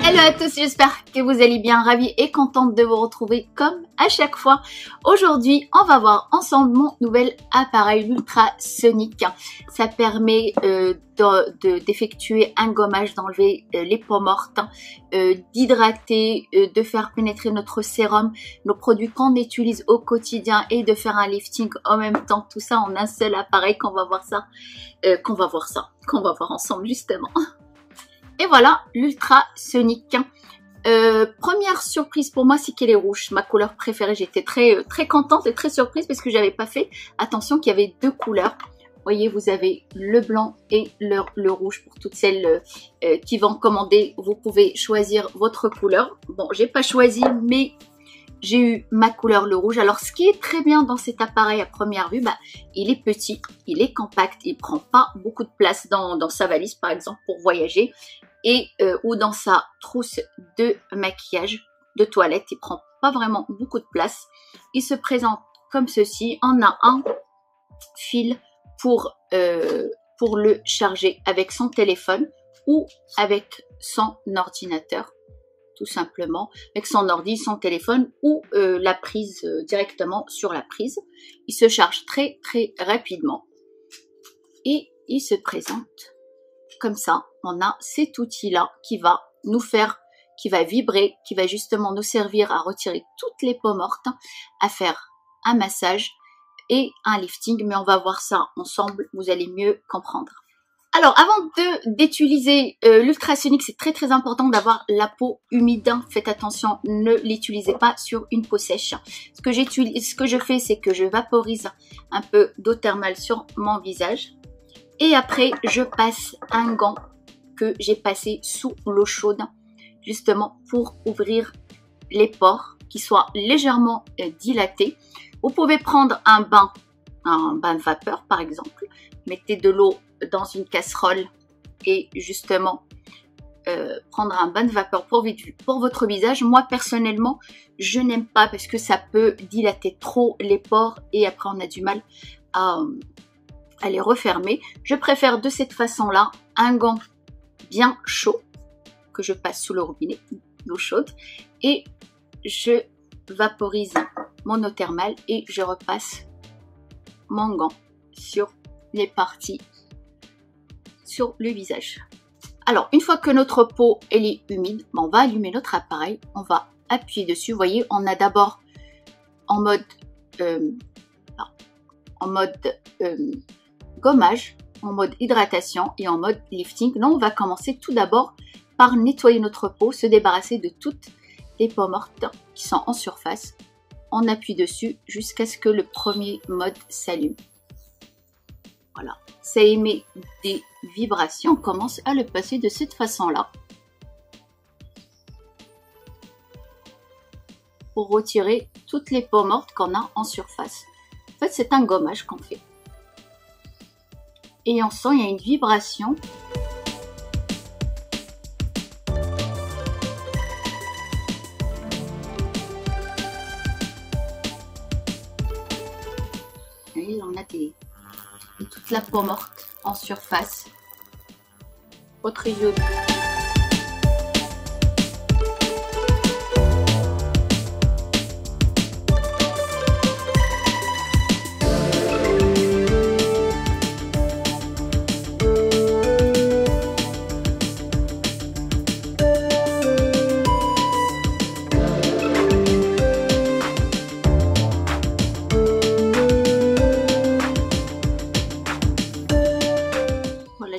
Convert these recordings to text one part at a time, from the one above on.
Hello à tous, j'espère que vous allez bien, ravie et contente de vous retrouver comme à chaque fois. Aujourd'hui, on va voir ensemble mon nouvel appareil ultrasonique. Ça permet d'effectuer un gommage, d'enlever les peaux mortes, d'hydrater, de faire pénétrer notre sérum, nos produits qu'on utilise au quotidien et de faire un lifting en même temps. Tout ça en un seul appareil qu'on va voir ensemble justement. Et voilà, l'ultrasonique. Première surprise pour moi, c'est qu'elle est rouge, ma couleur préférée. J'étais très contente et très surprise parce que j'avais pas fait attention qu'il y avait deux couleurs. Vous voyez, vous avez le blanc et le rouge. Pour toutes celles qui vont commander, vous pouvez choisir votre couleur. Bon, j'ai pas choisi, mais j'ai eu ma couleur, le rouge. Alors, ce qui est très bien dans cet appareil à première vue, il est petit, il est compact, il prend pas beaucoup de place dans sa valise, par exemple, pour voyager. Et ou dans sa trousse de maquillage, de toilette, il prend pas vraiment beaucoup de place. Il se présente comme ceci. On a un fil pour le charger avec son téléphone ou avec son ordinateur, tout simplement, avec son ordi, son téléphone ou la prise directement sur la prise. Il se charge très rapidement et il se présente comme ça. On a cet outil-là qui va nous faire, qui va vibrer, qui va justement nous servir à retirer toutes les peaux mortes, à faire un massage et un lifting. Mais on va voir ça ensemble, vous allez mieux comprendre. Alors, avant d'utiliser l'ultrasonique, c'est très important d'avoir la peau humide. Faites attention, ne l'utilisez pas sur une peau sèche. Ce que je fais, c'est que je vaporise un peu d'eau thermale sur mon visage. Et après, je passe un gant que j'ai passé sous l'eau chaude, justement pour ouvrir les pores, qui soient légèrement dilatés. Vous pouvez prendre un bain de vapeur par exemple. Mettez de l'eau dans une casserole et justement prendre un bain de vapeur pour votre visage. Moi personnellement, je n'aime pas parce que ça peut dilater trop les pores et après on a du mal à les refermer. Je préfère de cette façon-là un gant bien chaud que je passe sous le robinet, l'eau chaude, et je vaporise mon eau thermale et je repasse mon gant sur les parties, sur le visage. Alors, une fois que notre peau elle est humide, on va allumer notre appareil, on va appuyer dessus. Vous voyez, on a d'abord en mode gommage, en mode hydratation et en mode lifting. Là, on va commencer tout d'abord par nettoyer notre peau, se débarrasser de toutes les peaux mortes qui sont en surface. On appuie dessus jusqu'à ce que le premier mode s'allume. Voilà, ça émet des vibrations. On commence à le passer de cette façon-là pour retirer toutes les peaux mortes qu'on a en surface. En fait, c'est un gommage qu'on fait. Et on sent, il y a une vibration. Et on a toute la peau morte en surface. Autre iode.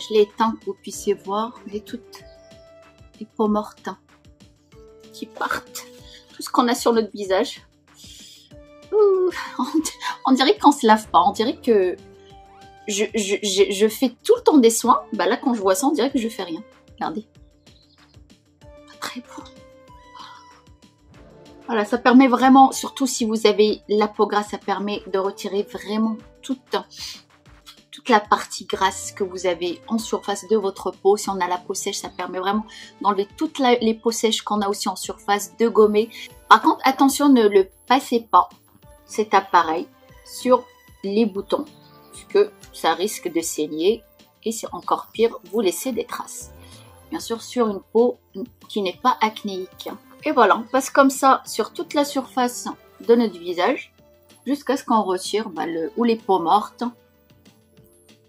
Je l'ai éteint pour que vous puissiez voir toutes les peaux mortes qui partent, tout ce qu'on a sur notre visage. Ouh, on dirait qu'on se lave pas, on dirait que je fais tout le temps des soins. Là, quand je vois ça, on dirait que je fais rien. Regardez. très beau. Voilà, ça permet vraiment, surtout si vous avez la peau grasse, ça permet de retirer vraiment toute la partie grasse que vous avez en surface de votre peau. Si on a la peau sèche, ça permet vraiment d'enlever toutes les peaux sèches qu'on a aussi en surface, de gommer. Par contre, attention, ne le passez pas, cet appareil, sur les boutons, parce que ça risque de saigner et c'est encore pire, vous laissez des traces. Bien sûr, sur une peau qui n'est pas acnéique. Et voilà, on passe comme ça sur toute la surface de notre visage jusqu'à ce qu'on retire ou les peaux mortes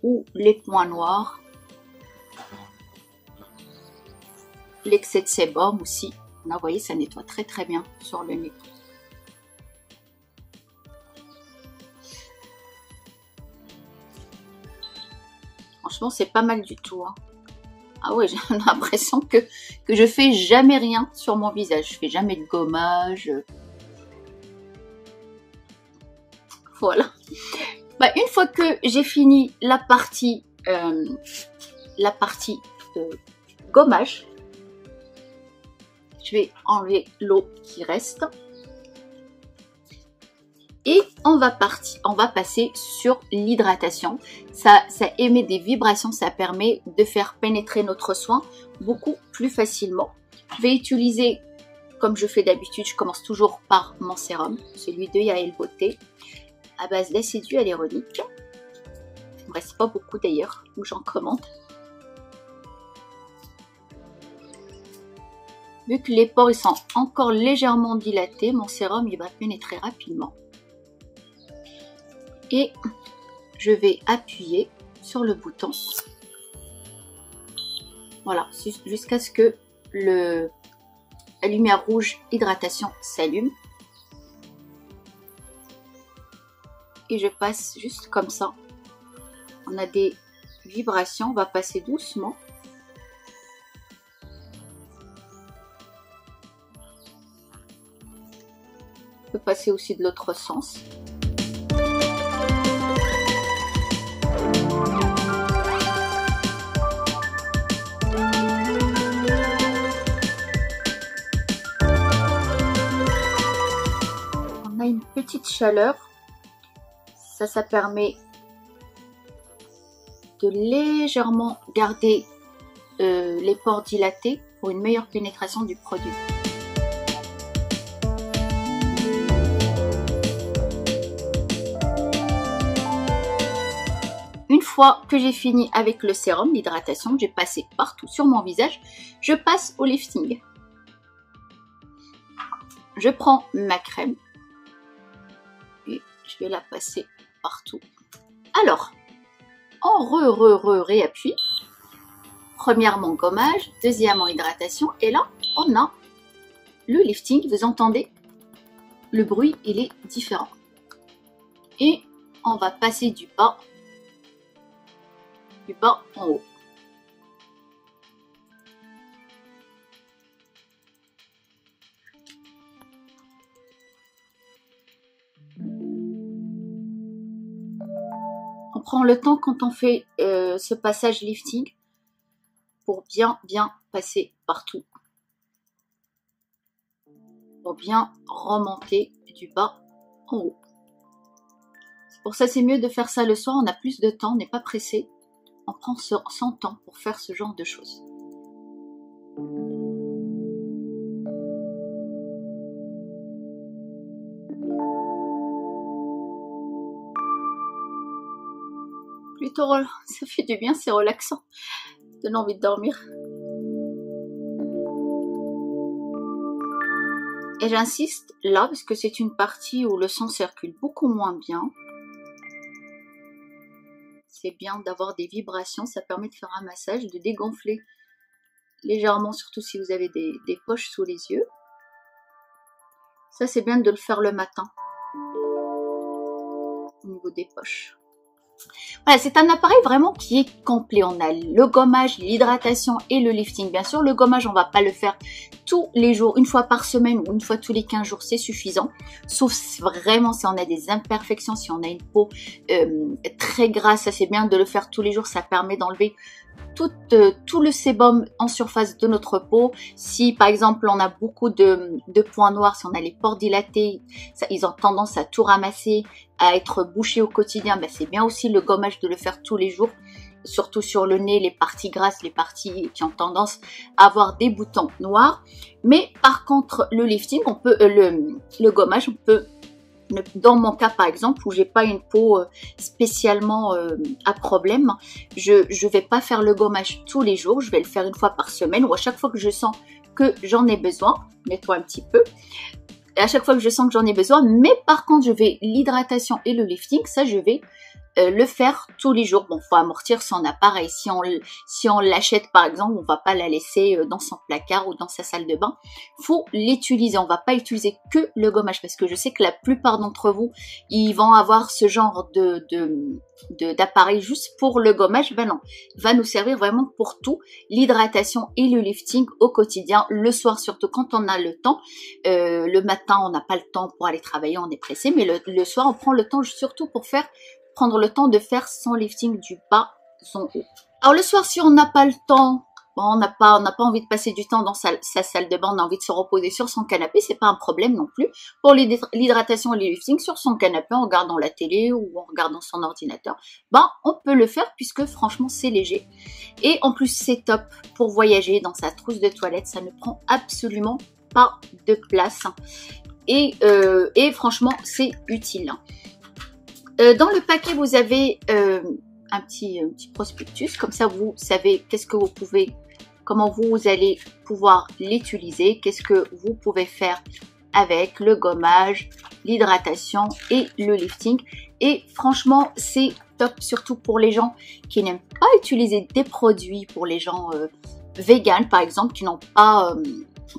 ou les points noirs, l'excès de sébum aussi. Là, vous voyez, ça nettoie très très bien sur le nez. Franchement, c'est pas mal du tout, hein. Ah ouais, j'ai l'impression que je fais jamais rien sur mon visage. Je fais jamais de gommage. Voilà. Une fois que j'ai fini la partie gommage, je vais enlever l'eau qui reste. Et on va passer sur l'hydratation. Ça émet des vibrations, ça permet de faire pénétrer notre soin beaucoup plus facilement. Je vais utiliser, comme je fais d'habitude, je commence toujours par mon sérum, celui de Yael Beauté, à base d'acide hyaluronique. Il ne me reste pas beaucoup d'ailleurs, où j'en commande. Vu que les pores ils sont encore légèrement dilatés, mon sérum il va pénétrer rapidement. Et je vais appuyer sur le bouton. Voilà, jusqu'à ce que la lumière rouge hydratation s'allume. Et je passe juste comme ça. On a des vibrations, on va passer doucement. On peut passer aussi de l'autre sens. On a une petite chaleur. Ça permet de légèrement garder les pores dilatés pour une meilleure pénétration du produit. Une fois que j'ai fini avec le sérum, l'hydratation que j'ai passé partout sur mon visage, je passe au lifting. Je prends ma crème et je vais la passer partout. Alors, on réappuie. Premièrement gommage, deuxièmement hydratation, et là on a le lifting. Vous entendez, le bruit il est différent. Et on va passer du bas en haut. On prend le temps quand on fait ce passage lifting pour bien passer partout. Pour bien remonter du bas en haut. Pour ça, c'est mieux de faire ça le soir. On a plus de temps, on n'est pas pressé. On prend son temps pour faire ce genre de choses. Plutôt, ça fait du bien, c'est relaxant. Donne envie de dormir. Et j'insiste là parce que c'est une partie où le sang circule beaucoup moins bien. C'est bien d'avoir des vibrations, ça permet de faire un massage, de dégonfler légèrement, surtout si vous avez des poches sous les yeux. Ça, c'est bien de le faire le matin, au niveau des poches. Voilà, c'est un appareil vraiment qui est complet. On a le gommage, l'hydratation et le lifting. Bien sûr, le gommage, on va pas le faire tous les jours, une fois par semaine ou une fois tous les 15 jours, c'est suffisant. Sauf vraiment si on a des imperfections, si on a une peau très grasse, ça c'est bien de le faire tous les jours. Ça permet d'enlever tout le sébum en surface de notre peau. Si par exemple on a beaucoup de points noirs, si on a les pores dilatés, ils ont tendance à tout ramasser, à être bouchés au quotidien, ben c'est bien aussi le gommage de le faire tous les jours. Surtout sur le nez, les parties grasses, les parties qui ont tendance à avoir des boutons noirs. Mais par contre, le lifting, on peut, le gommage, on peut, dans mon cas par exemple, où j'ai pas une peau spécialement à problème, je vais pas faire le gommage tous les jours, je vais le faire une fois par semaine ou à chaque fois que je sens que j'en ai besoin. Mets-toi un petit peu. Et à chaque fois que je sens que j'en ai besoin, mais par contre, je vais l'hydratation et le lifting, ça je vais le faire tous les jours. Bon, faut amortir son appareil. Si on l'achète par exemple, on va pas la laisser dans son placard ou dans sa salle de bain. Faut l'utiliser. On va pas utiliser que le gommage parce que je sais que la plupart d'entre vous, ils vont avoir ce genre d'appareil juste pour le gommage. Ben non, il va nous servir vraiment pour tout. L'hydratation et le lifting au quotidien, le soir surtout quand on a le temps. Le matin, on n'a pas le temps pour aller travailler, on est pressé, mais le soir, on prend le temps surtout pour prendre le temps de faire son lifting du bas son haut. Alors le soir, si on n'a pas le temps, bon, on n'a pas envie de passer du temps dans sa salle de bain, on a envie de se reposer sur son canapé, c'est pas un problème non plus. Pour l'hydratation et le lifting, sur son canapé, en regardant la télé ou en regardant son ordinateur, ben on peut le faire puisque franchement c'est léger. Et en plus c'est top pour voyager dans sa trousse de toilette, ça ne prend absolument pas de place. Et franchement c'est utile. Dans le paquet, vous avez un petit prospectus, comme ça vous savez qu'est-ce que vous pouvez, comment vous allez pouvoir l'utiliser, qu'est-ce que vous pouvez faire avec le gommage, l'hydratation et le lifting. Et franchement, c'est top, surtout pour les gens qui n'aiment pas utiliser des produits, pour les gens véganes par exemple, qui n'ont pas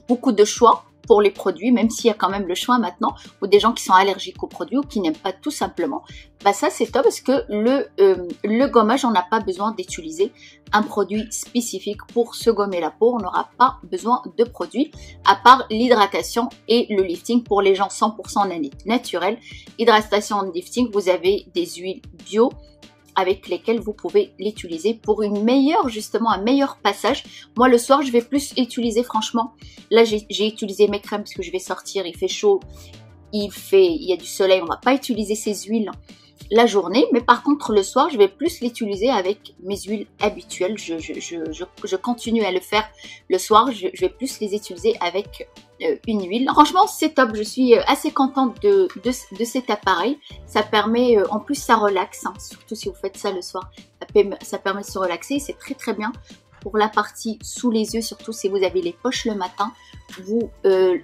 beaucoup de choix pour les produits, même s'il y a quand même le choix maintenant, ou des gens qui sont allergiques aux produits ou qui n'aiment pas tout simplement, bah ça c'est top parce que le gommage, on n'a pas besoin d'utiliser un produit spécifique pour se gommer la peau, on n'aura pas besoin de produits à part l'hydratation et le lifting pour les gens 100% naturels. Hydratation et lifting, vous avez des huiles bio avec lesquels vous pouvez l'utiliser pour une meilleure, justement, un meilleur passage. Moi, le soir, je vais plus utiliser, franchement. Là, j'ai utilisé mes crèmes parce que je vais sortir, il fait chaud, il y a du soleil, on va pas utiliser ces huiles la journée, mais par contre le soir je vais plus l'utiliser avec mes huiles habituelles. Je continue à le faire le soir, je vais plus les utiliser avec une huile. Franchement c'est top, je suis assez contente de cet appareil. Ça permet, en plus ça relaxe, hein, surtout si vous faites ça le soir, ça permet de se relaxer, c'est très très bien. Pour la partie sous les yeux, surtout si vous avez les poches le matin, vous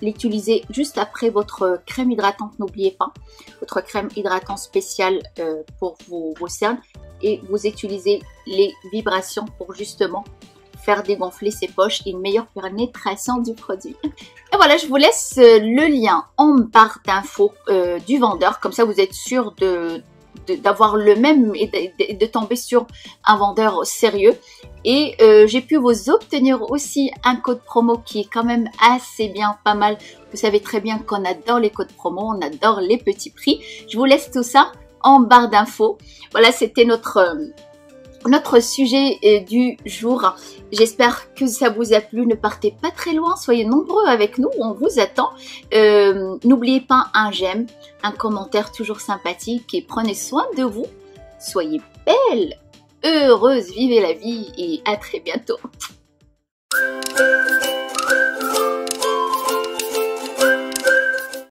l'utilisez juste après votre crème hydratante, n'oubliez pas, votre crème hydratante spéciale pour vos cernes, et vous utilisez les vibrations pour justement faire dégonfler ces poches et une meilleure pénétration du produit. Et voilà, je vous laisse le lien en barre d'infos du vendeur, comme ça vous êtes sûr d'avoir le même et de tomber sur un vendeur sérieux. Et j'ai pu vous obtenir aussi un code promo qui est quand même assez bien, pas mal. Vous savez très bien qu'on adore les codes promo, on adore les petits prix. Je vous laisse tout ça en barre d'infos. Voilà, c'était notre sujet du jour. J'espère que ça vous a plu. Ne partez pas très loin, soyez nombreux avec nous, on vous attend. N'oubliez pas un j'aime, un commentaire toujours sympathique et prenez soin de vous. Soyez belle, heureuse, vivez la vie et à très bientôt.